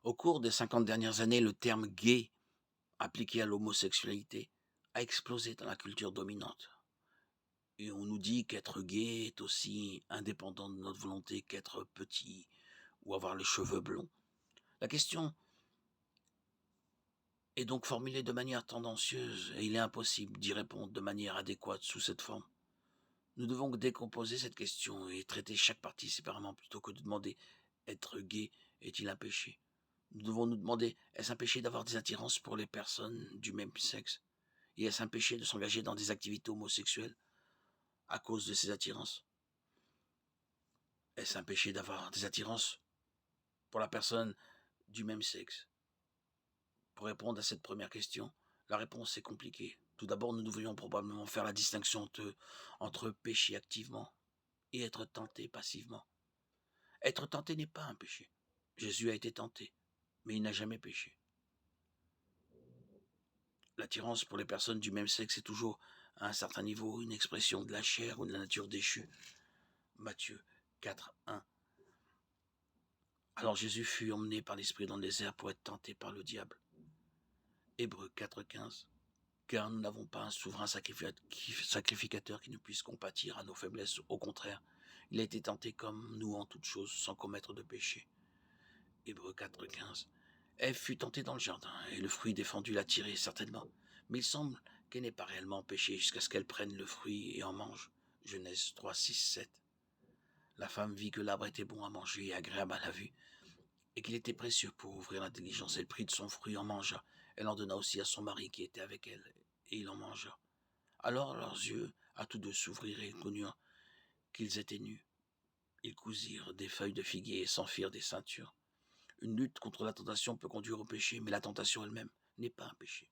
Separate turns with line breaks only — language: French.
Au cours des 50 dernières années, le terme gay appliqué à l'homosexualité a explosé dans la culture dominante. Et on nous dit qu'être gay est aussi indépendant de notre volonté qu'être petit ou avoir les cheveux blonds. La question est donc formulée de manière tendancieuse et il est impossible d'y répondre de manière adéquate sous cette forme. Nous devons décomposer cette question et traiter chaque partie séparément plutôt que de demander être gay est-il un péché. Nous devons nous demander est-ce un péché d'avoir des attirances pour les personnes du même sexe et est-ce un péché de s'engager dans des activités homosexuelles à cause de ces attirances. Est-ce un péché d'avoir des attirances pour la personne du même sexe? Pour répondre à cette première question, la réponse est compliquée. Tout d'abord, nous devrions probablement faire la distinction entre pécher activement et être tenté passivement. Être tenté n'est pas un péché. Jésus a été tenté, mais il n'a jamais péché. L'attirance pour les personnes du même sexe est toujours, à un certain niveau, une expression de la chair ou de la nature déchue. Matthieu 4, 1. Alors Jésus fut emmené par l'Esprit dans le désert pour être tenté par le diable. Hébreux 4, 15. Car nous n'avons pas un souverain sacrificateur qui ne puisse compatir à nos faiblesses. Au contraire, il a été tenté comme nous en toutes choses, sans commettre de péché. Hébreux 4, 15. Ève fut tentée dans le jardin, et le fruit défendu l'a tirée, certainement. Mais il semble qu'elle n'ait pas réellement péché jusqu'à ce qu'elle prenne le fruit et en mange. Genèse 3, 6, 7. La femme vit que l'arbre était bon à manger et agréable à la vue, et qu'il était précieux pour ouvrir l'intelligence. Elle prit de son fruit et en mangea. Elle en donna aussi à son mari qui était avec elle, et il en mangea. Alors leurs yeux, à tous deux, s'ouvrirent et ils connurent qu'ils étaient nus. Ils cousirent des feuilles de figuier et s'en firent des ceintures. Une lutte contre la tentation peut conduire au péché, mais la tentation elle-même n'est pas un péché.